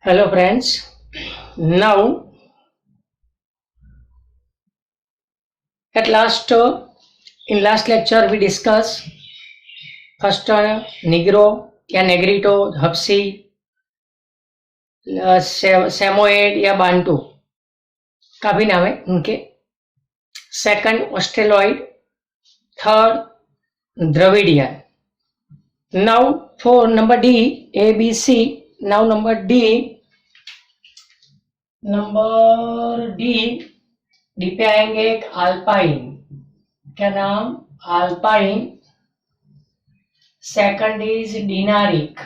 Hello friends. Now at last in last lecture we discussed first Negro या Negrito, Hapsi, Samoyed या Bantu का भी नाम है उनके. Second Australoid, third Dravidian. Now for number D, A, B, C. Now number D पे आएंगे एक अल्पाइन. क्या नाम? Alpine. Second is Dinaric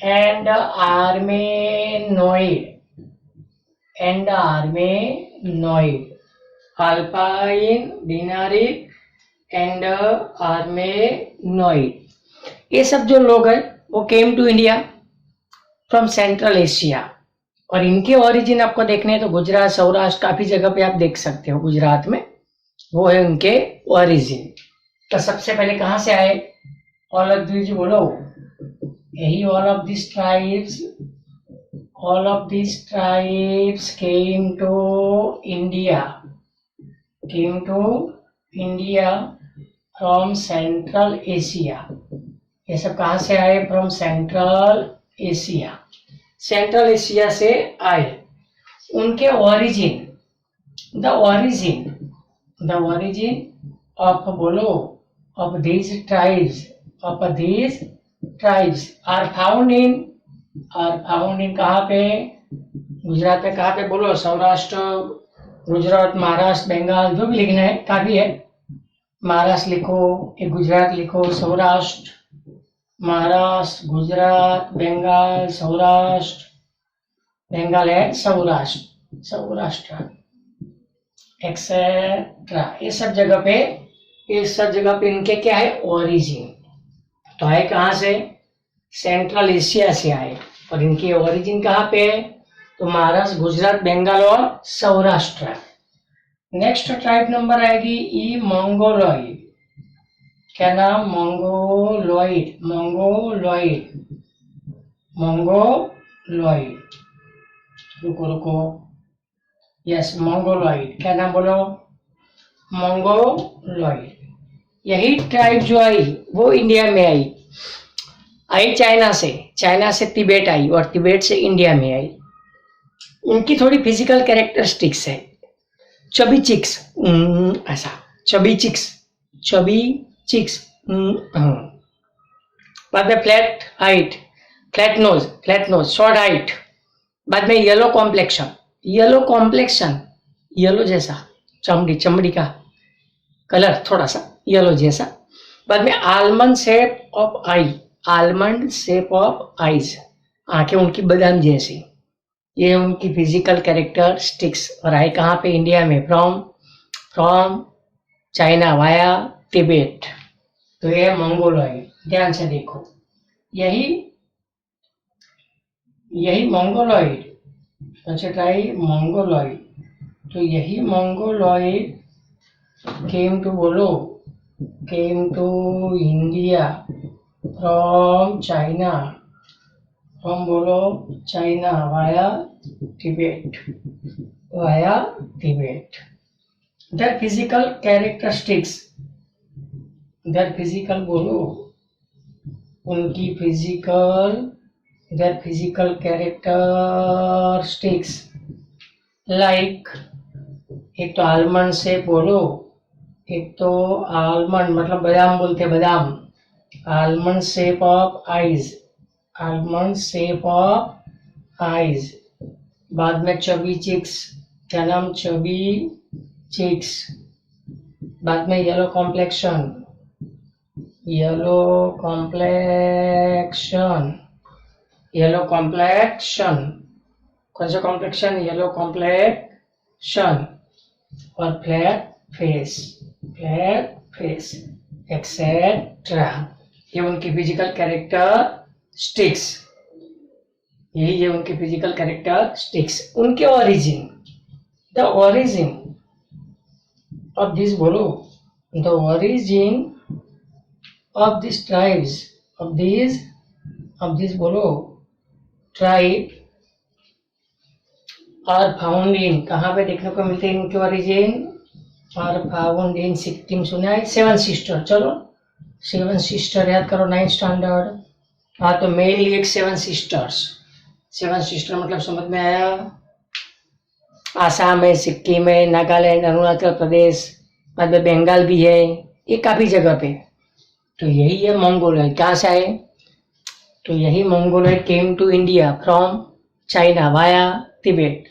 and Armenoid. Alpine, Dinaric and Armenoid. ये सब जो लोग हैं वो came to India from Central Asia. और इनके ओरिजिन आपको देखने हैं तो गुजरात, सौराष्ट्र, काफी जगह पे आप देख सकते हो. गुजरात में वो है उनके ओरिजिन. तो सबसे पहले कहां से आए? ऑल ऑफ दिस बोलो. यही all of this tribes came to India from Central Asia. ये सब कहां से आए? From Central Asia. Central Asia से आए. उनके ओरिजिन, द ओरिजिन ऑफ बोलो of these tribes are found in कहाँ पे? गुजरात में. कहाँ पे बोलो? सौराष्ट्र, गुजरात, महाराष्ट्र, बंगाल, जो भी लिखना है काफी है. महाराष्ट्र लिखो, एक गुजरात लिखो, सौराष्ट्र, महाराष्ट्र, गुजरात, बंगाल, सौराष्ट्र, बंगाल है सौराष्ट्र एक्सेट्रा. ये सब जगह पे इनके क्या है? ओरिजिन. तो आए कहाँ से? सेंट्रल एशिया से आए. और इनके ओरिजिन कहाँ पे है? तो महाराष्ट्र, गुजरात, बंगाल और सौराष्ट्र. नेक्स्ट ट्राइब नंबर आएगी ई मंगोलॉइड. क्या नाम? मंगोलॉइड. रुको. Yes, Mongoloid. क्या नाम बोलो? मंगोलॉइड. यही ट्राइब जो आई वो इंडिया में आई चाइना से तिब्बत आई और तिब्बत से इंडिया में आई. उनकी थोड़ी फिजिकल कैरेक्टरिस्टिक्स है. चबी चिक्स, ऐसा चबी चिक्स. बाद में फ्लैट नोज, शॉर्ट हाइट. बाद में येलो कॉम्प्लेक्शन, येलो जैसा चमड़ी का कलर, थोड़ा सा येलो जैसा. बाद में आलमंड शेप ऑफ आईज, आंखें उनकी बादाम जैसी. ये उनकी फिजिकल कैरेक्टरिस्टिक्स. और आए कहाँ पे? इंडिया में. From China via Tibet. तो ये मंगोलॉइड. ध्यान से देखो. यही मंगोलॉइड. अच्छा, ट्राई मंगोलॉइड. तो यही Mongoloid came to India from China via Tibet. Their physical characteristics, बोलो. उनकी physical characteristics like, एक तो आलमंड से बोलो. एक तो आलमंड मतलब बादाम बोलते, बादाम. Almond shape of eyes. बाद में चबी चिक्स. क्या नाम? Chubby cheeks. बाद में येलो कॉम्प्लेक्शन. कौन सा कॉम्प्लेक्शन? Yellow complexion. और फ्लैट फेस एक्सेट्रा. ये उनकी फिजिकल कैरेक्टरिस्टिक्स. उनके origin, the origin of this बोलो. The origin of this tribes, of this बोलो ट्राइब आर फाउंड इन, कहाँ पे देखने को मिलते हैं इनके origin? Are found in Sikkim, सुना है? सेवन सिस्टर, चलो सेवन सिस्टर याद करो 9th स्टैंडर्ड। हाँ, तो मेन एक सेवन सिस्टर्स, सेवन सिस्टर मतलब समझ में आया? आसाम है, सिक्किम है, नागालैंड, अरुणाचल प्रदेश, बाद में बंगाल भी है, ये काफी जगह पे। तो यही है मंगोलॉइड। कहाँ से आए? तो यही Mongoloid came to India from China via Tibet.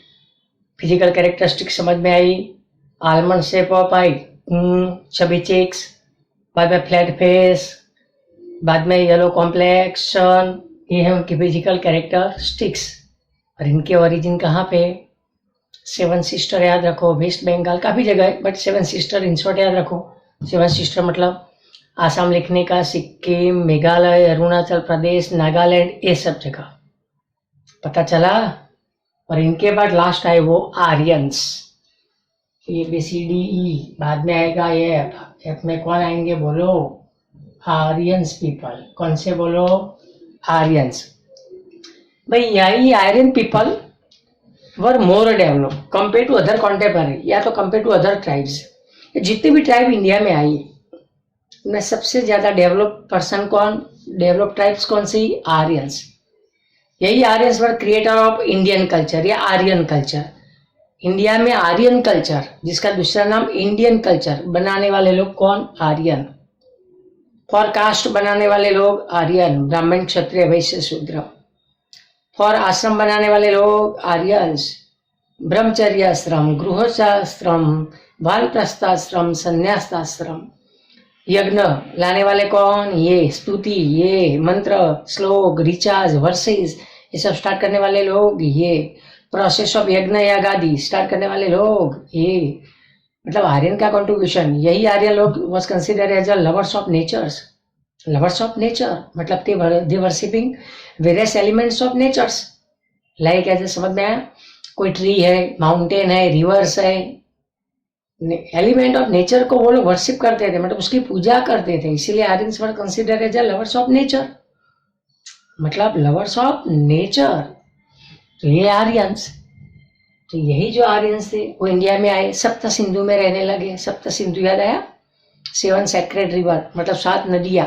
Physical characteristic समझ में आई? Almond shape of eye, chubby cheeks, बाद में फ्लैट फेस, बाद में येलो कॉम्प्लेक्शन, ये है उनकी फिजिकल कैरेक्टरिस्टिक्स। और इनके ओरिजिन कहाँ पे? सेवन सिस्टर याद रखो, वेस्ट बंगाल, काफी जगह है but seven sister in short याद रखो। सेवन सिस्टर मतलब आसाम लिखने का, सिक्किम, मेघालय, अरुणाचल प्रदेश, नागालैंड, ये सब जगह पता चला। और इनके बाद लास्ट आए वो Aryans, A B C D E, बाद में आएगा एफ। एफ में कौन आएंगे बोलो? Aryans people. कौन से बोलो? आर्यंस। भाई यही Aryan people were more develop compare to other contemporary, या तो कंपेयर टू अदर ट्राइब्स। जितने भी ट्राइब इंडिया में आई उनमें सबसे ज्यादा डेवलप पर्सन कौन? डेवलप ट्राइब्स कौन सी? आर्यंस। यही Aryans were creator of Indian culture या आर्यन कल्चर। इंडिया में आर्यन कल्चर, जिसका दूसरा नाम इंडियन कल्चर, बनाने वाले लोग कौन? आर्यन। फॉर कास्ट बनाने वाले लोग आर्यन, ब्राह्मण, क्षत्रिय, वैश्य, शूद्र। फॉर आश्रम बनाने वाले लोग आर्यंस, ब्रह्मचर्य आश्रम, गृहस्थाश्रम, वानप्रस्थाश्रम, संन्यासाश्रम। यज्ञ लाने वाले कौन? ये स्तुति, ये मंत्र, श्लोक, रिचार्ज, वर्सेस, ये सब स्टार्ट करने वाले लोग ये। प्रोसेस ऑफ यज्ञ या गादी स्टार्ट करने वाले लोग ये। मतलब आर्यन का कंट्रीब्यूशन। यही आर्यन लोग was consider as a lovers of natures. Lovers of nature मतलब they worshipping various elements of natures. Like ऐसे समझ में आया? कोई ट्री है, माउंटेन है, रिवर्स है, एलिमेंट ऑफ नेचर को वो लोग वर्शिप करते थे, मतलब उसकी पूजा करते थे। इसीलिए Aryans were consider as a lovers of nature, मतलब लवर्स ऑफ नेचर। तो ये आर्यंस, तो यही जो आर्यंस थे वो इंडिया में आए, सप्त सिंधु में रहने लगे। सप्त सिंधु याद आया? 7 सेक्रेड रिवर, मतलब 7 नदियां,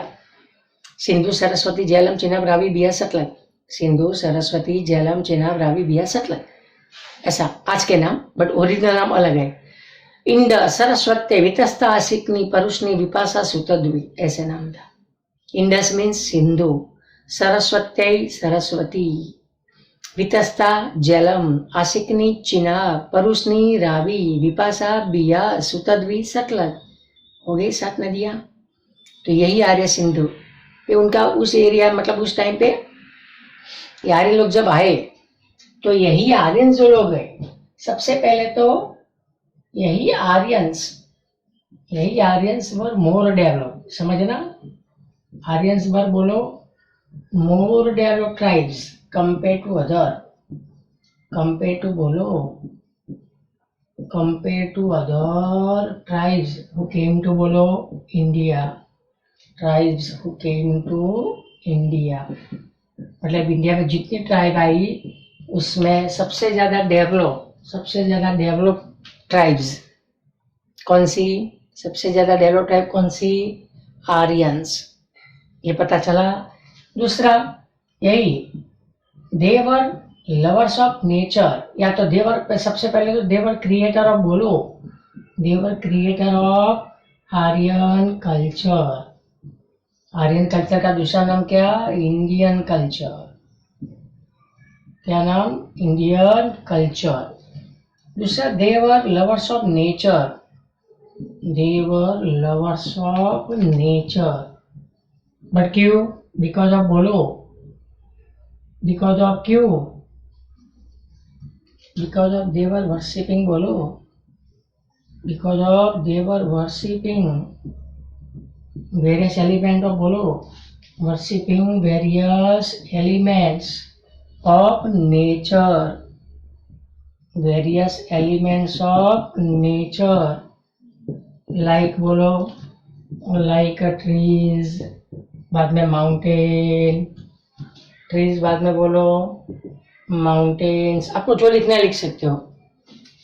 सिंधु, सरस्वती, झेलम, चेनाब, रावी, बिया, सतलज। सिंधु, सरस्वती, झेलम, चेनाब, रावी, बिया, सतलज, ऐसा आज के नाम, बट ओरिजिनल नाम अलग है। इंड, सरस्वती, वितस्ता, आसिकनी, परुषनी, विपासा, सुतद्वी, ऐसे नाम था। इंडस मीन्स सिंधु, सरस्वती सरस्वती, वितस्ता जलम, आसिकनी चिनाब, परुषनी रावी, विपासा बिया, सुतद्वी सतलज, हो गई 7 नदियां। तो यही आर्य सिंधु, ये उनका उस एरिया, मतलब उस टाइम पे ये आर्य लोग जब आए तो यही आर्यंस जो लोग है, सबसे पहले तो यही आर्यंस वर मोर डेवलप, समझना? आर्यंस वर बोलो more develop tribes compare to other, compare to बोलो, compare to other tribes who came to बोलो India, tribes who came to India. मतलब इंडिया में जितनी ट्राइब आई उसमें सबसे ज्यादा डेवलप ट्राइब्स कौन सी? सबसे ज्यादा डेवलप ट्राइब कौन सी? आर्यंस। ये पता चला। दूसरा यही देवर लवर्स ऑफ नेचर, या तो देवर, सबसे पहले तो देवर क्रिएटर ऑफ बोलो, they were creator of Aryan culture. Aryan culture का दूसरा नाम क्या? Indian culture. क्या नाम? Indian culture. दूसरा they were lovers of nature, they were lovers of nature, but क्यों? बिकॉज ऑफ बोलो, बिकॉज ऑफ क्यों? बिकॉज ऑफ देवर वर्शिपिंग बोलो, because of they were worshipping various element of बोलो, worshipping various elements of nature, various elements of nature, like बोलो, like trees, बाद में mountain, trees बाद में बोलो, माउंटेन्स, आपको जो लिखना है लिख सकते हो।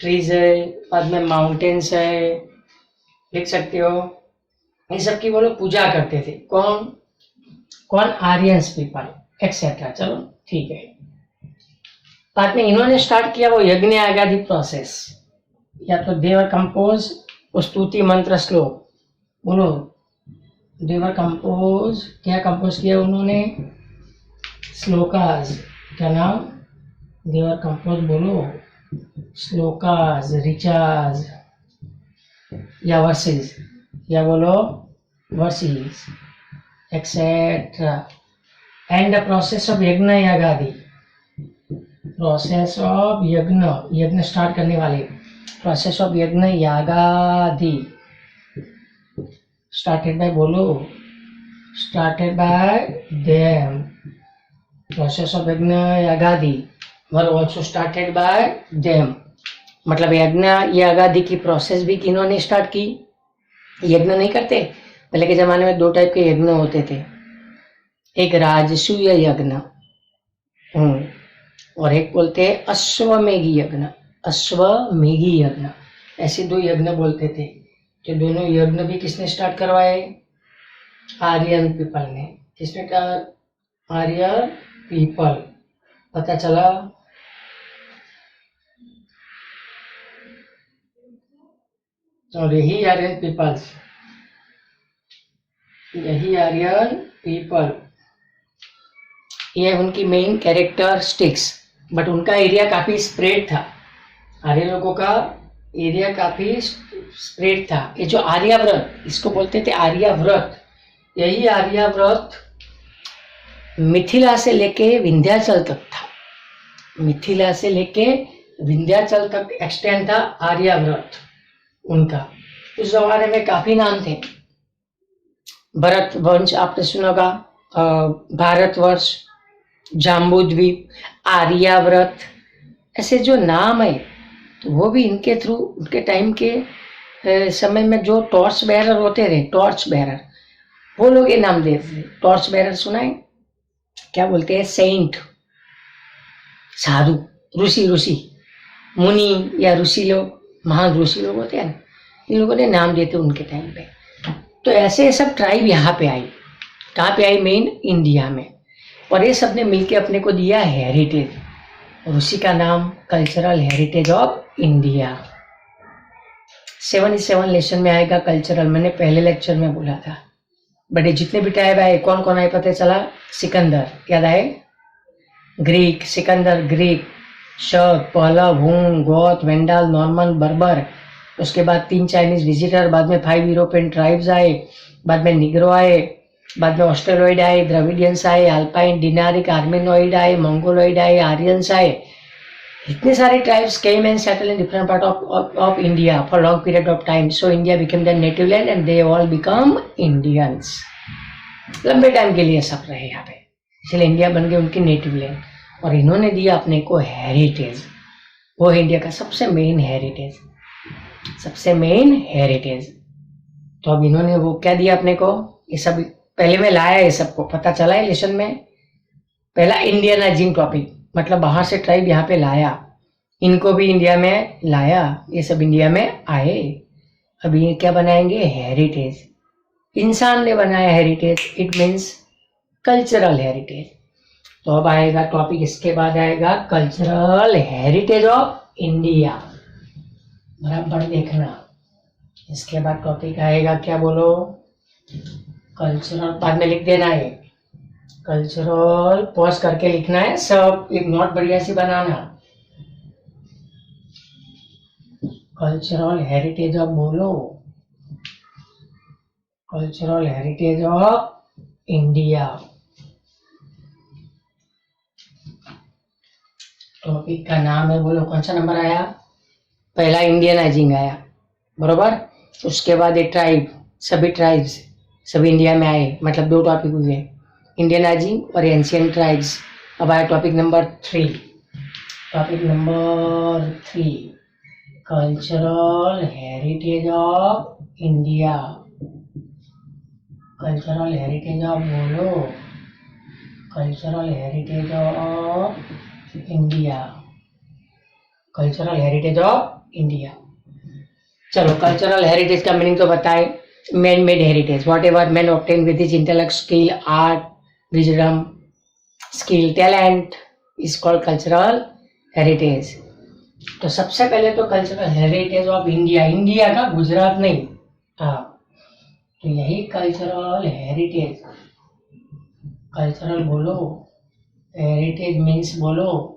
ट्रीज है, बाद में माउंटेन्स है, लिख सकते हो। इन सब की वो लोग पूजा करते थे। कौन कौन? Aryans people etcetera. चलो ठीक है। बाद में इन्होंने स्टार्ट किया वो यज्ञ आगादि प्रोसेस, या तो देवर कंपोज स्तुति मंत्र श्लोक। बोलो, देवर कंपोज, क्या कंपोज किया उन्होंने? श्लोकास। क्या नाम? देवर कंपोज, बोलो। श्लोकास, रिचास या वर्सेस, या बोलो versus etcetera. And the process of yagya यागादि, process of यज्ञ, यज्ञ स्टार्ट करने वाले, प्रोसेस ऑफ यज्ञ यागादि स्टार्टेड बाय, बोलो, started by them. Process of yagya यागादि were also started by them. मतलब यज्ञ यागादि की प्रोसेस भी किन्होंने स्टार्ट की? यज्ञ नहीं करते पहले के जमाने में? दो टाइप के यज्ञ होते थे, एक राजसूय यज्ञ और एक बोलते हैं अश्वमेघी यज्ञ। अश्वमेघी यज्ञ, ऐसे दो यज्ञ बोलते थे। तो दोनों यज्ञ भी किसने स्टार्ट करवाए? आर्यन पीपल ने। किसने कहा? आर्यन पीपल। पता चला? और यही आर्यन पीपल्स, यही आर्यन पीपल, ये उनकी मेन कैरेक्टरिस्टिक्स। बट उनका एरिया काफी स्प्रेड था, आर्य लोगों का एरिया काफी स्प्रेड था। ये जो आर्याव्रत, इसको बोलते थे आर्याव्रत, यही आर्याव्रत मिथिला से लेके विंध्याचल तक था। मिथिला से लेके विंध्याचल तक एक्सटेंड था आर्याव्रत उनका। उस जमाने में काफी नाम थे। भरत वंश आपने सुना होगा, भारतवर्ष, जाम्बूद्वीप, आर्याव्रत, ऐसे जो नाम है तो वो भी इनके थ्रू, उनके टाइम के समय में जो टॉर्च बेरर होते थे, टॉर्च बेरर, वो लोग ये नाम देते थे। टॉर्च बेरर सुना है? क्या बोलते हैं? सेंट, साधु, ऋषि, मुनि या ऋषि लोग, महान ऋषि लोग होते हैं ना, इन लोगों ने नाम देते उनके टाइम पे। तो ऐसे सब ट्राइब यहाँ पे आई। कहाँ पे आई? मेन इंडिया में। और ये सब ने मिलके अपने को दिया हेरिटेज, और उसी का नाम cultural heritage of India. 77 lesson में आएगा कल्चरल, मैंने पहले लेक्चर में बोला था। बट जितने भी ट्राइब आए, कौन कौन आए पता चला? सिकंदर, याद आए? ग्रीक, सिकंदर ग्रीक, शक, पहलव, हुन, गोथ, वेंडाल, नॉर्मन, बर्बर। उसके बाद 3 चाइनीज विजिटर, बाद में 5 यूरोपियन ट्राइब्स आए, बाद में निग्रो आए, बाद में ऑस्ट्रेलोइड आए, द्रविडियंस आए, अल्पाइन, डिनारिक, आर्मेनोइड आए, मंगोलोइड आए, आर्यंस आए। इतने सारे tribes came and settled in different part of India for long period of time. So India became their native land and they all become Indians. लंबे टाइम के लिए सब रहे यहाँ पे, इसलिए इंडिया बन गई उनकी नेटिव लैंड। और इन्होंने दिया अपने को हेरिटेज, वो इंडिया का सबसे मेन हेरिटेज, सबसे मेन हेरिटेज। तो अब इन्होंने वो क्या दिया अपने को? ये सब पहले में लाया, ये सबको पता चला है लेसन में। पहला इंडियनाइजिंग टॉपिक, मतलब बाहर से ट्राइब यहाँ पे लाया, इनको भी इंडिया में लाया, ये सब इंडिया में आए। अब ये क्या बनाएंगे? हेरिटेज। इंसान ने बनाया heritage, it means cultural heritage. तो अब आएगा टॉपिक, इसके बाद आएगा कल्चरल हेरिटेज ऑफ इंडिया। बराबर देखना, इसके बाद टॉपिक आएगा क्या? बोलो, कल्चरल। बाद में लिख देना है कल्चरल, पॉज करके लिखना है सब, एक नोट बढ़िया सी बनाना। कल्चरल हेरिटेज ऑफ, बोलो, cultural heritage of India. Topic का नाम है, बोलो कौन सा नंबर आया? पहला इंडियनाइजिंग आया, बरोबर। उसके बाद एक ट्राइब, सभी ट्राइब्स सभी इंडिया में आए, मतलब 2 टॉपिक हुए, इंडियनाइजिंग और एंशियंट ट्राइब्स। अब आया topic number 3। Topic number 3, cultural heritage of India. Cultural heritage of, बोलो, cultural heritage of India, cultural heritage of India. चलो कल्चरल हेरिटेज का मीनिंग तो बताए, man made heritage, whatever man obtain with his intellect, skill, art, wisdom, skill, talent is called cultural heritage. तो सबसे पहले तो cultural heritage of India, India का, गुजरात नहीं, हाँ, तो यही कल्चरल हेरिटेज, कल्चरल बोलो, हेरिटेज मीन्स बोलो,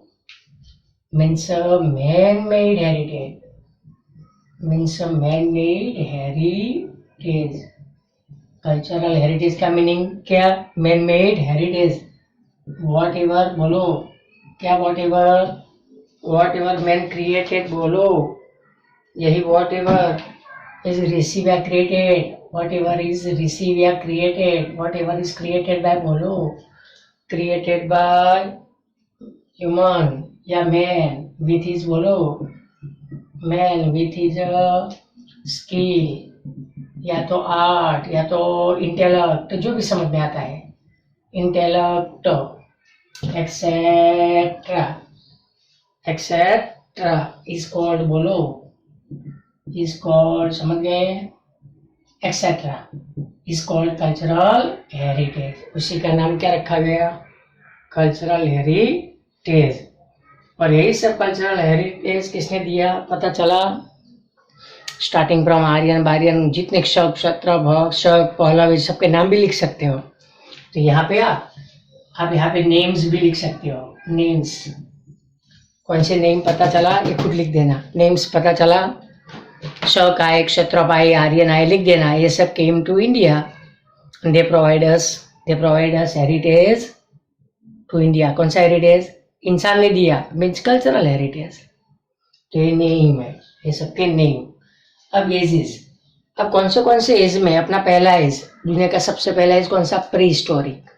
means man made heritage, means man made heritage. Cultural heritage का मीनिंग क्या? Man made heritage, whatever बोलो, क्या वॉट एवर मैन क्रिएटेड बोलो, यही वॉट एवर इज रिसीव या created, whatever is receive या created, whatever is created by बोलो, created by human या मैन विथ हिज बोलो, मैन विथ हिज स्किल, या तो आर्ट या तो इंटेलेक्ट, जो भी समझ में आता है, intellect etcetera, etcetera is called बोलो, इज कॉल्ड, समझ गए, etcetera is called cultural heritage. उसी का नाम क्या रखा गया? Cultural heritage. और यही सब कल्चरल हेरिटेज किसने दिया? पता चला स्टार्टिंग फ्रॉम आर्यन बार्यन, जितने शक, क्षत्र, भग, शक, पहलव, सबके नाम भी लिख सकते हो। तो यहाँ पे आप यहाँ पे नेम्स भी लिख सकते हो, नेम्स, कौन से नेम पता चला ये खुद लिख देना, नेम्स पता चला, शक आए, क्षत्र आए, आर्यन आए, लिख देना, ये सब came to India, they provide us heritage to India. कौन सा हेरिटेज? इंसान ने दिया, मीन्स कल्चरल हेरिटेज। तो ये नेम है, ये सबके नेम। अब एजेस, अब कौन से एज में अपना पहला एज, दुनिया का सबसे पहला एज कौन सा? प्री हिस्टोरिक,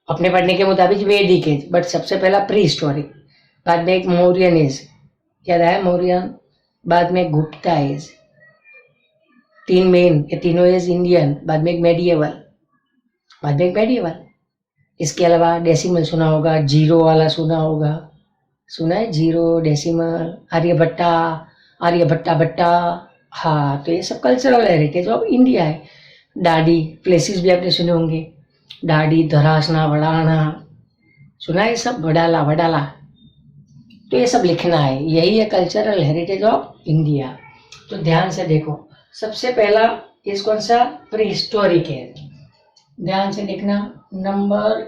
अपने पढ़ने के मुताबिक वैदिक एज, बट सबसे पहला प्री हिस्टोरिक, बाद में एक मौर्यन एज, याद आया मौर्यन, बाद में गुप्ता एज, तीन मेन, ये तीनों एज इंडियन, बाद में एक मेडिएवल, बाद में एक मेडिएवल। इसके अलावा डेसिमल सुना होगा, जीरो वाला सुना होगा, सुना है जीरो, डेसिमल, आर्यभट्टा भट्टा, हाँ, तो ये सब कल्चरल हेरिटेज ऑफ इंडिया है। डाडी, प्लेसेस भी आपने सुने होंगे, डाडी, धरासना, वडाना, सुना है सब, वडाला, तो ये सब लिखना है, यही है कल्चरल हेरिटेज ऑफ इंडिया। तो ध्यान से देखो, सबसे पहला इस कौन सा? प्री हिस्टोरिक है, ध्यान से देखना, नंबर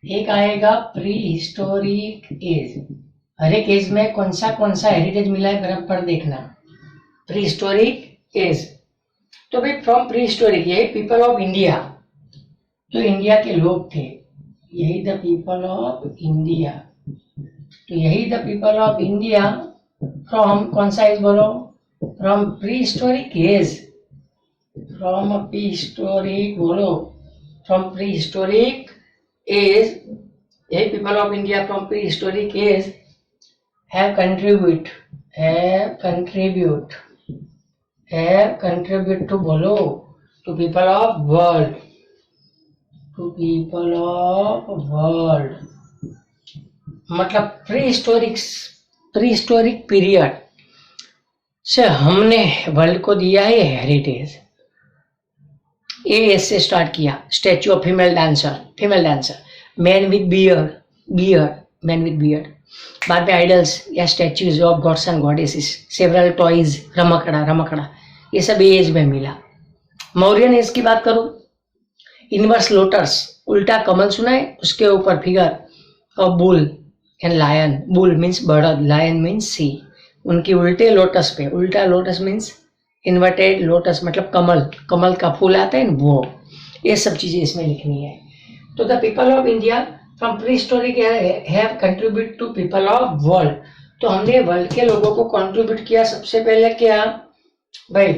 एक आएगा प्री हिस्टोरिक एज। हर एक एज में कौन सा हेरिटेज मिला है बराबर देखना, प्री हिस्टोरिक एज। तो भाई फ्रॉम प्री हिस्टोरिक, यही पीपल ऑफ इंडिया, जो इंडिया के लोग थे, यही द पीपल ऑफ इंडिया, तो यही the people of India from कौन सा एज बोलो? From prehistoric age, from prehistoric बोलो, फ्रॉम प्री हिस्टोरिक एज, यही people of India from prehistoric age have contribute to बोलो, to people of world, मतलब prehistoric period से हमने world को दिया है हेरिटेज। एज से स्टार्ट किया, statue of female dancer, man with beard, बाद में आइडल्स या statues of gods and goddesses, several toys, रमकड़ा, ये सब एज में मिला। मौर्यन एज की बात करूं, इनवर्स लोटस, उल्टा कमल सुना है, उसके ऊपर figure of bull and lion, bull means बड़द, लायन मीन्स सी, उनकी उल्टे लोटस पे, उल्टा लोटस मीन्स इन्वर्टेड लोटस, मतलब कमल का फूल आता है ना, वो, ये सब चीजें इसमें लिखनी है। तो the people of India from prehistoric have contribute to people of world, तो हमने वर्ल्ड के लोगों को कंट्रीब्यूट किया। सबसे पहले क्या भाई?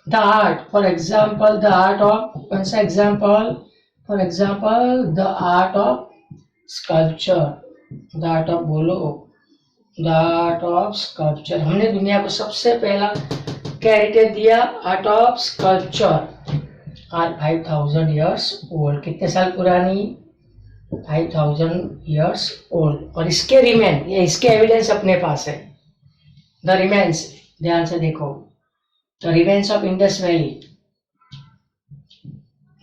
The art, for example the art of, कौन सा example? For example the art of sculpture, the art of बोलो, द आर्ट ऑफ स्कल्पचर। हमने दुनिया को सबसे पहला क्या हेरिटेज दिया? Art of sculpture, are 5000 years old, कितने साल पुरानी? 5,000 years old। और इसके रिमेन, ये इसके एविडेंस अपने पास है। द रिमेन्स, ध्यान से देखो, the remains of Indus Valley,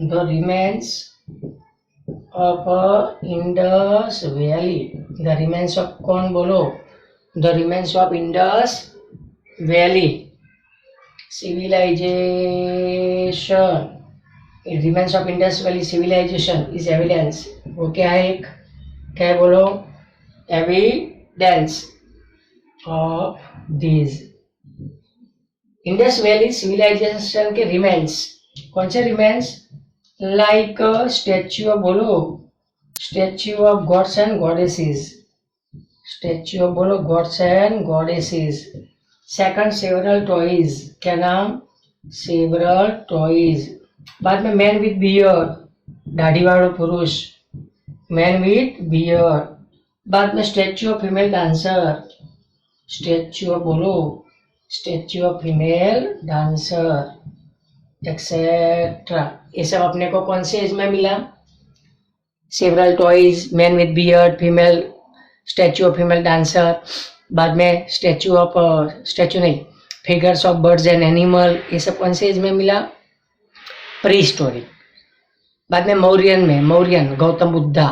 the remains of Indus Valley, the remains of, कौन बोलो, the remains of Indus Valley civilization, remains of Indus Valley civilization is evidence. वो क्या है, एक क्या है बोलो, evidence of this Indus Valley civilization के रिमेन्स। कौन से रिमेन्स, लाइक स्टैच्यू ऑफ, बोलो, statue of gods and goddesses, statue of, बोलो, gods and goddesses. Second, several toys, क्या नाम, सेवरल टॉयज। बाद में मैन विथ बियर्ड, दाढ़ी वाला पुरुष, मैन विथ बियर्ड। बाद में statue of female dancer, statue of, बोलो, statue of female dancer etcetera. ये सब अपने को कौन से एज में मिला, several toys, man with beard, female, statue of female dancer. बाद में स्टैच्यू ऑफ, स्टैच्यू नहीं, figures of birds and animal, ये सब कौन से एज में मिला, प्री हिस्टोरिक। बाद में मौर्यन में, मौर्यन, गौतम बुद्धा।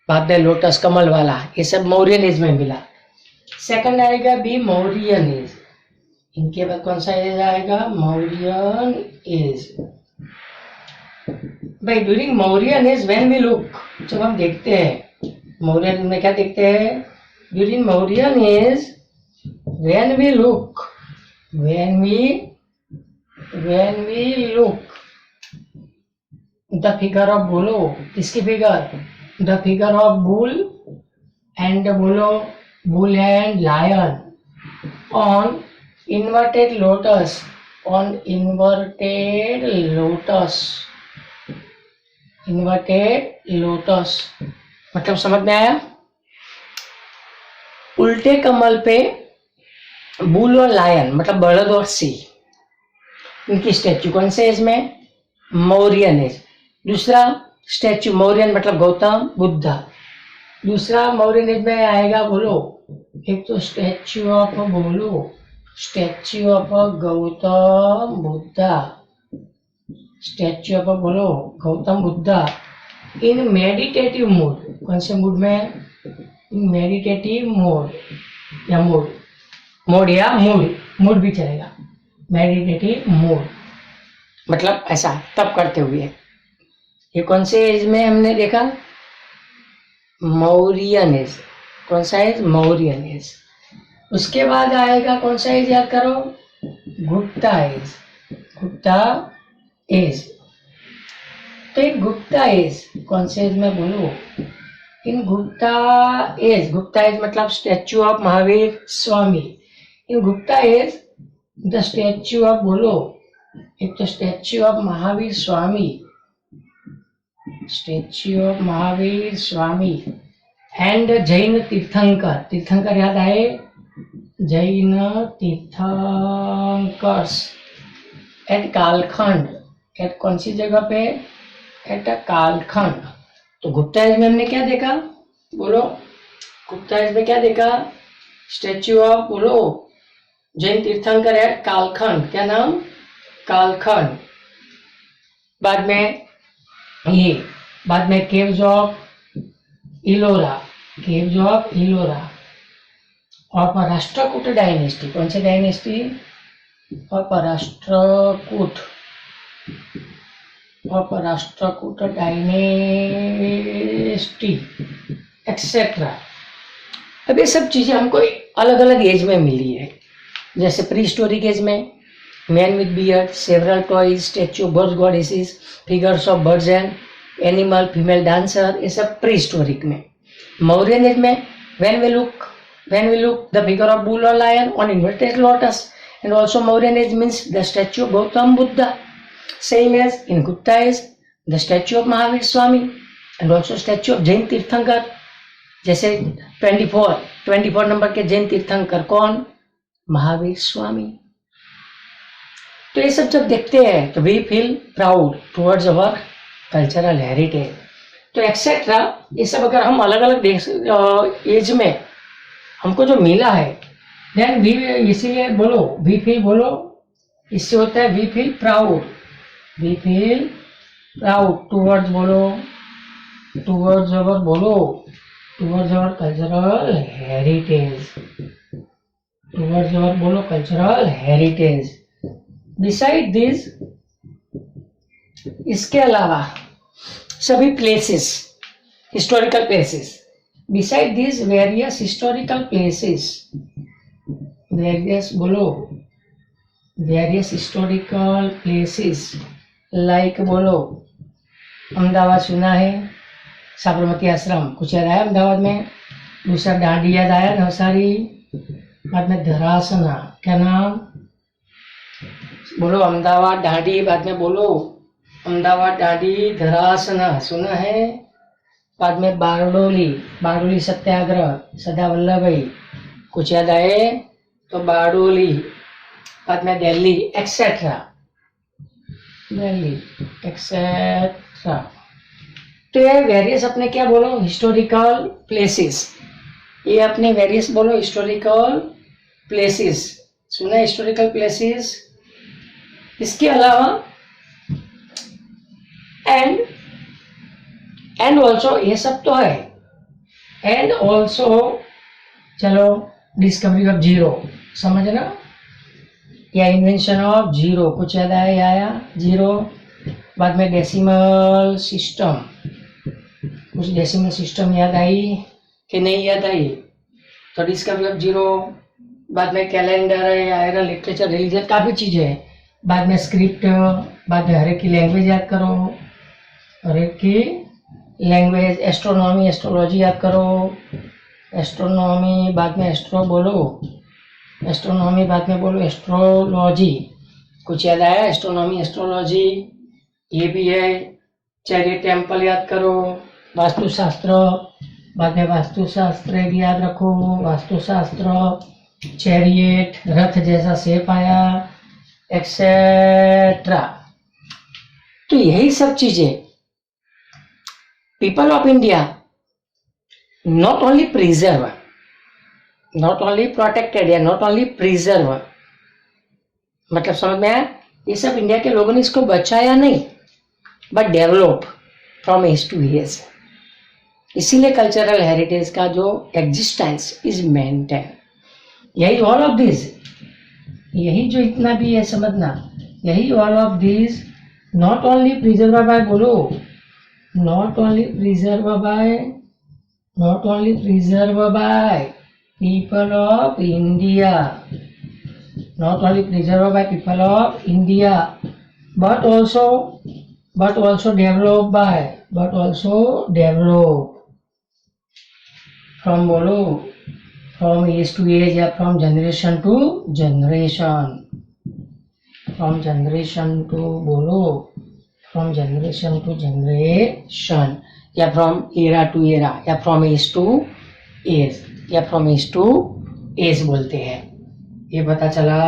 बाद में लोटस, कमल वाला, ये सब मौर्यन एज में मिला। सेकंड आएगा बी, मौर्यन एज। इनके बाद कौन सा एज आएगा, मौर्यन एज। भाई during Mauryan age when we look, जब हम देखते हैं मौर्यन में क्या देखते हैं, during Mauryan age when we look, when we look the figure of, बोलो, किसकी figure, the figure of bull and, बोलो, bull and lion on inverted lotus, on inverted lotus, inverted lotus मतलब समझ में आया, उल्टे कमल पे बुल और लायन मतलब बलद और सिंह, इनकी स्टैच्यू कौन से एज में, मौर्यन एज। दूसरा स्टैच्यू मौर्यन मतलब गौतम बुद्धा, दूसरा मौर्यन एज में आएगा, बोलो, एक तो स्टैच्यू ऑफ, बोलो, statue of Gautam Buddha, statue of, बोलो, गौतम बुद्धा इन मेडिटेटिव मूड। कौन से मूड में, इन मेडिटेटिव मोड या मूड, मोड या मूड भी चलेगा, मेडिटेटिव मूड मतलब ऐसा तब करते हुए। ये कौन से एज में हमने देखा, मौर्यन एज। कौन सा एज, मौर्यन एज। उसके बाद आएगा कौन सा एज, याद करो, गुप्ता एज, गुप्ता एज। तो एक गुप्ता एज कौन से एज में, बोलो, in Gupta age, Gupta age मतलब statue of Mahavir Swami. In Gupta age the statue of, बोलो, एक तो statue of Mahavir Swami, statue of Mahavir Swami and Jain तीर्थंकर, तीर्थंकर याद आए, जैन तीर्थंकर्स एट कालखंड, एट कौन सी जगह पे, एट कालखंड। तो गुप्ता एज में हमने क्या देखा, बोलो, गुप्ता एज में क्या देखा, स्टैच्यू ऑफ, बोलो, जैन तीर्थंकर एट कालखंड, क्या नाम, कालखंड। बाद में ये, बाद में caves of Ellora, caves of Ellora और राष्ट्रकूट डायनेस्टी। कौन से डायनेस्टी, और राष्ट्रकूट, और राष्ट्रकूट डायनेस्टी एक्सेट्रा। अब ये सब चीजें हमको अलग अलग एज में मिली है, जैसे प्री हिस्टोरिक एज में man with beard, several toys, statue of birds goddesses, figures of birds and animal, female dancer, ये सब प्री हिस्टोरिक में। मौर्यन एज में when we look the figure of bull or lion on inverted lotus, and also Mauryan age means the statue of Gautam Buddha, same as in Gupta age the statue of Mahavir Swami and also statue of Jain Tirthankar, जैसे 24 number के जैन तीर्थंकर कौन, महावीर स्वामी। तो ये सब जब देखते हैं तो we feel proud towards our cultural heritage. तो एक्सेट्रा ये सब अगर हम अलग अलग एज में हमको जो मिला है, देन वी, इसीलिए बोलो वी फील, बोलो इससे होता है we feel proud, we feel proud towards, बोलो टूवर्ड्स अवर, बोलो towards our cultural heritage, towards our, बोलो कल्चरल हेरिटेज। बिसाइड दिस, इसके अलावा सभी places, historical places, beside this various historical places, various, बोलो वेरियस हिस्टोरिकल प्लेसेस, लाइक, बोलो अहमदाबाद सुना है, साबरमती आश्रम कुछ याद आया अहमदाबाद में, दूसरा दांडी याद आया नवसारी, बाद में धरासना, क्या नाम, बोलो अहमदाबाद दांडी, बाद में बोलो अहमदाबाद दांडी धरासना सुना है, बाद में बारडोली, बारडोली सत्याग्रह, सरदार वल्लभ भाई कुछ याद आए तो बारडोली, बाद में दिल्ली एक्सेट्रा, दिल्ली एक्सेट्रा। तो ये वेरियस अपने क्या बोलो हिस्टोरिकल प्लेसेस, ये अपने वेरियस बोलो हिस्टोरिकल प्लेसेस, सुना हिस्टोरिकल प्लेसेस। इसके अलावा एंड ऑल्सो, ये सब तो है, एंड ऑल्सो चलो डिस्कवरी ऑफ जीरो समझना, या इन्वेंशन ऑफ जीरो कुछ याद आया जीरो, बाद में डेसिमल सिस्टम, कुछ डेसिमल सिस्टम याद आई कि नहीं याद आई, तो डिस्कवरी ऑफ जीरो, बाद में कैलेंडर है, आयरन, लिटरेचर, रिलीजन, काफ़ी चीज़ें हैं, बाद में स्क्रिप्ट, बाद में हर एक की लैंग्वेज याद करो, हर एक की लैंग्वेज, एस्ट्रोनॉमी, एस्ट्रोलॉजी याद करो, एस्ट्रोनॉमी, बाद में एस्ट्रो बोलो, एस्ट्रोनॉमी, बाद में बोलो एस्ट्रोलॉजी, कुछ याद आया, एस्ट्रोनॉमी, एस्ट्रोलॉजी, ये भी है, चैरियट टेम्पल याद करो, वास्तुशास्त्र, बाद में वास्तुशास्त्र भी याद रखो, वास्तुशास्त्र, चैरियट, रथ जैसा शेप आया, एक्सेट्रा। तो यही सब चीजें people of India not only preserve, not only protected, या नॉट ओनली प्रिजर्व, मतलब समझ में आया, ये सब इंडिया के लोगों ने इसको बचाया नहीं, but develop from age to age. इसीलिए कल्चरल हेरिटेज का जो एग्जिस्टेंस इज मेंटेन। यही ऑल ऑफ दिस, यही जो इतना भी है समझना, यही all of this not only preserve by, बोलो not only preserve by, not only preserve by people of India, not only preserved by people of India, but also developed by, but also developed from, बोलो from age to age, या from generation to generation, from generation to, बोलो from generation to generation, या from era to era, या from age to age, या from age to age बोलते हैं। ये पता चला।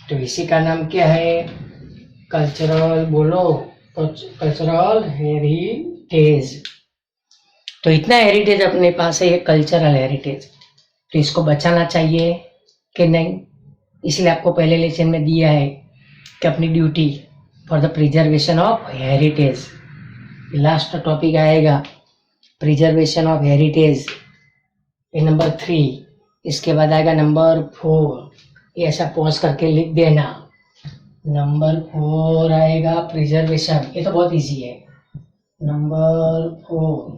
तो इसी का नाम क्या है, कल्चरल, बोलो कल्चरल हेरिटेज। तो इतना हेरिटेज अपने पास है, ये कल्चरल हेरिटेज, तो इसको बचाना चाहिए कि नहीं। इसलिए आपको पहले लेसन में दिया है कि अपनी duty for the preservation of heritage. Last topic आएगा प्रिजर्वेशन ऑफ हेरिटेज, ये नंबर 3। इसके बाद आएगा नंबर 4, ये ऐसा पॉज करके लिख देना। नंबर 4 आएगा प्रिजर्वेशन, ये तो बहुत इजी है। नंबर 4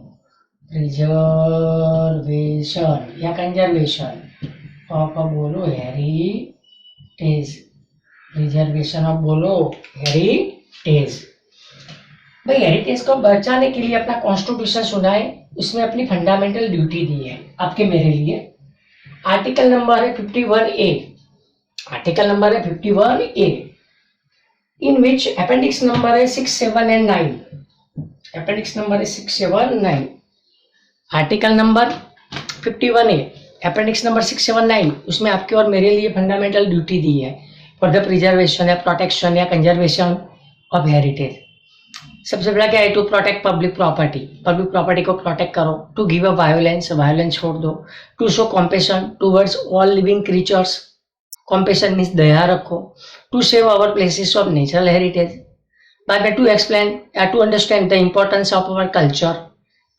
प्रिजर्वेशन या कंजर्वेशन ऑफ, बोलो हेरिटेज, प्रिजर्वेशन ऑफ, बोलो हेरिटेज। भाई हेरिटेज को बचाने के लिए अपना कॉन्स्टिट्यूशन सुना है, उसमें अपनी फंडामेंटल ड्यूटी दी है आपके मेरे लिए। आर्टिकल नंबर है 51A, आर्टिकल नंबर है 51A, इन विच अपेंडिक्स नंबर है 6, 7 एंड 9, अपेंडिक्स नंबर है 6, 7, 9। Article number 51A, appendix number 6, 7, 9, उसमें आपके और मेरे लिए फंडामेंटल ड्यूटी दी है फॉर द प्रिजर्वेशन या प्रोटेक्शन या कंजर्वेशन ऑफ हेरिटेज। सबसे पहला क्या है, to protect public property, public property को प्रोटेक्ट करो। To give a violence, violence छोड़ दो। To show compassion towards all living creatures, compassion means दया रखो। To save our places of natural heritage, बाद में टू एक्सप्लेन या to understand the importance of our culture,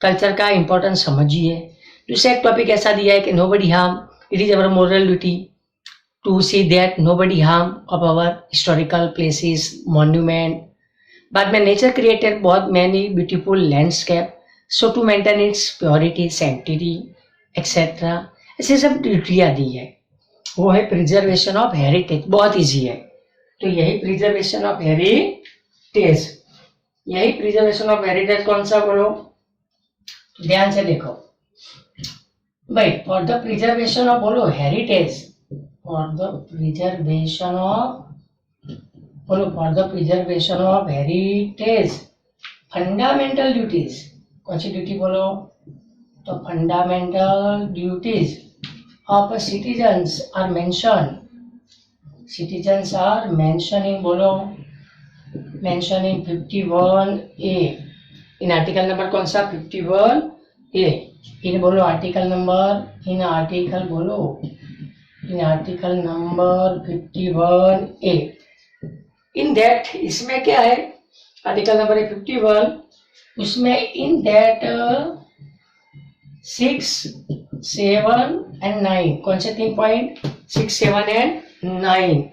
culture का importance समझिए। दूसरा एक टॉपिक ऐसा दिया है कि nobody harm, it is our moral duty to see that nobody harm of our historical places, monument. बाद में नेचर क्रिएटेड बहुत many beautiful landscape, so to maintain its purity, sanctity etcetera, ऐसे सब ड्यूटियाँ दी है। वो है प्रिजर्वेशन ऑफ हेरिटेज, बहुत इजी है। तो यही प्रिजर्वेशन ऑफ हेरिटेज, यही प्रिजर्वेशन ऑफ हेरिटेज कौन सा बोलो, ध्यान से देखो भाई। फॉर द प्रिजर्वेशन ऑफ बोलो heritage, for the preservation of बोलो, for the preservation of heritage fundamental duties, कौन सी ड्यूटी बोलो, तो fundamental duties of citizens are mention, citizens are mention in बोलो, mention in 51A, in article number कौन सा 51A, इन बोलो आर्टिकल नंबर, इन आर्टिकल बोलो, इन article number 51A। In that, इसमें क्या है, आर्टिकल नंबर 51, उसमें इन दैट 6, 7 एंड 9, कौन से 3 पॉइंट, 6, 7 एंड 9,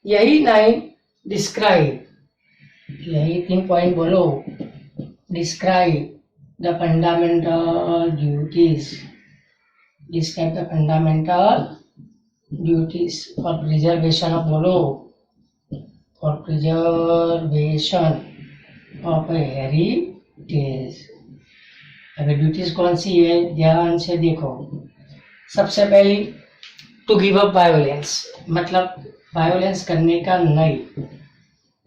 यही 9 डिस्क्राइब, यही 3 पॉइंट बोलो, describe the fundamental duties, describe the fundamental duties for preservation of बोलो, फॉर प्रिजर्वेशन ऑफ हेरिटेज। अगर ड्यूटीज कौन सी है, ध्यान से देखो। सबसे पहली टू गिव अप वायोलेंस, मतलब वायोलेंस करने का नहीं,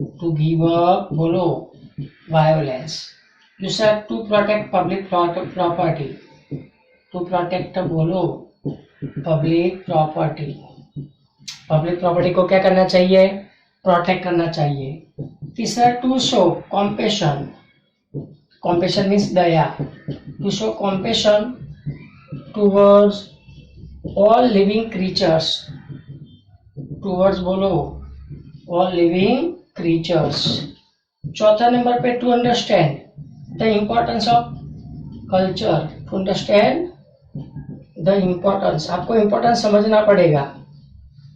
टू गिव अप बोलो वायोलेंस। दूसरा to protect public property, to protect बोलो पब्लिक प्रॉपर्टी, पब्लिक प्रॉपर्टी को क्या करना चाहिए, प्रोटेक्ट करना चाहिए। तीसरा to show compassion, compassion means Daya, to show compassion towards all living creatures, towards बोलो ऑल लिविंग क्रीचर्स। चौथा नंबर पे to understand the importance of culture, to understand the importance, आपको इम्पोर्टेंस समझना पड़ेगा।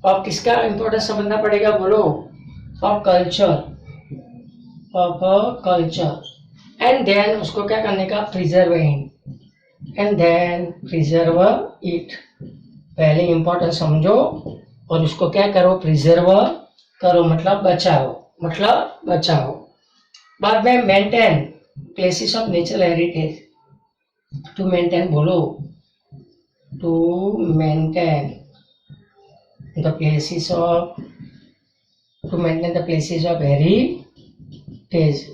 और किसका इम्पोर्टेंस समझना पड़ेगा बोलो, of culture, of culture. And then उसको क्या करने का, preserve, and then preserve it, पहले इम्पोर्टेंस समझो और उसको क्या करो, प्रिजर्व करो, मतलब बचाओ, मतलब बचाओ। बाद में maintain places of natural heritage, to maintain बोलो, to maintain the places of, to maintain the places of heritage,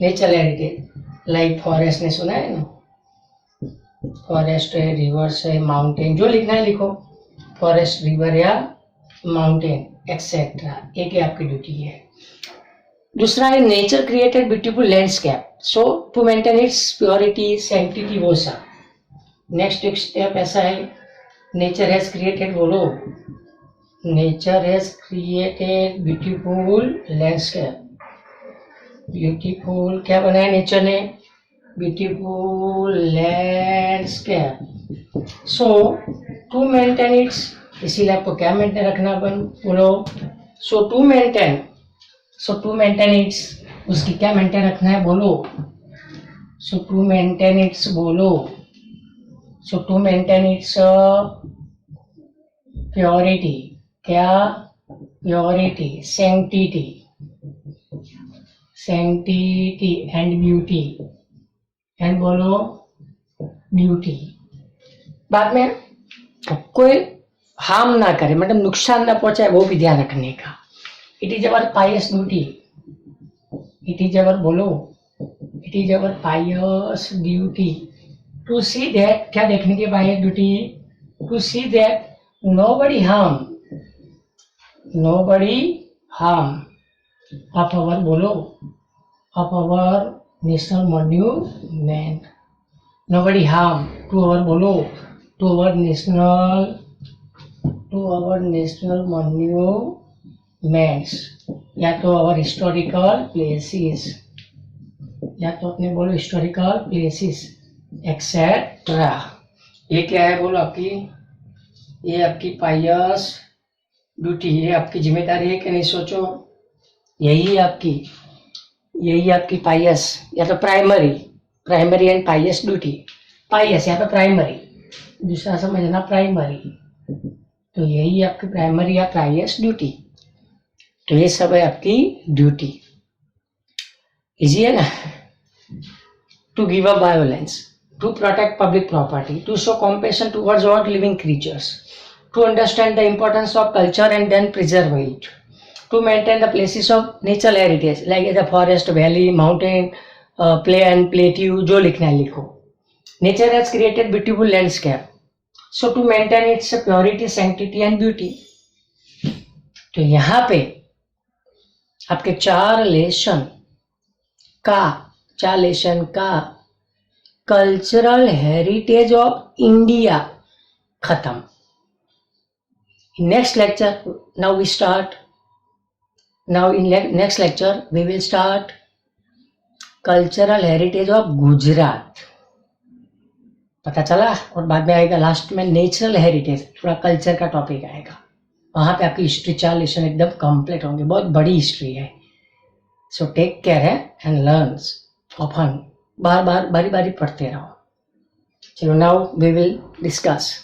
natural heritage, like forest ने सुना है ना, फॉरेस्ट है, रिवर्स है, माउंटेन, जो लिखना है लिखो, फॉरेस्ट, रिवर या माउंटेन एक्सेट्रा, एक ही आपकी ड्यूटी है। दूसरा है nature created beautiful landscape, so to maintain its purity, sanctity, वो सब। नेक्स्ट स्टेप ऐसा है, नेचर हैज क्रिएटेड बोलो, nature has created beautiful landscape, beautiful क्या बनाया नेचर ने, beautiful landscape, so to maintain its, इसीलिए आपको क्या मेंटेन रखना अपन बोलो, so to maintain, so to maintain its, उसकी क्या मेंटेन रखना है बोलो, सो टू मेंटेन इट्स बोलो, so to maintain its purity, क्या purity, sanctity, sanctity and beauty, and बोलो ब्यूटी। बाद में कोई हार्म ना करे, मतलब नुकसान ना पहुंचाए, वो भी ध्यान रखने का। It is our pious duty, it is our बोलो, it is our pious duty to see that, क्या देखने की pious duty, to see that nobody harm of our बोलो, of our national monument. Nobody harm to our बोलो to our national monuments, या तो our historical places, या तो अपने बोलो historical places एक्सेट्रा। ये क्या है बोलो आपकी, ये आपकी पायस ड्यूटी, ये आपकी जिम्मेदारी है कि नहीं, सोचो। यही आपकी पायस या तो प्राइमरी एंड पायस ड्यूटी। पायस या तो प्राइमरी, दूसरा समझना प्राइमरी, तो यही आपकी प्राइमरी या पायस ड्यूटी। तो ये सब है आपकी ड्यूटी। इजी है ना। To give up violence, to protect public property, to show compassion towards all living creatures, to understand the importance of culture and then preserve it, to maintain the places of natural heritage like the forest, valley, mountain, plain, plateau, जो लिखना है लिखो। Nature has created beautiful landscape, so to maintain its purity, sanctity and beauty। तो यहाँ पे आपके चार lesson का कल्चरल हेरिटेज ऑफ इंडिया खत्म। Next lecture next lecture we will start cultural heritage of Gujarat, पता चला। और बाद में आएगा लास्ट में नेचुरल हेरिटेज, थोड़ा कल्चर का टॉपिक आएगा। वहां पे आपकी हिस्ट्री 4 लेसन एकदम कंप्लीट होंगे, बहुत बड़ी हिस्ट्री है। सो टेक केयर है एंड लर्न्स ऑफन, बारी बारी पढ़ते रहो। चलो now we will discuss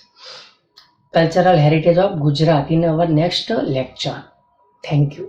cultural heritage of Gujarat in our next lecture. Thank you.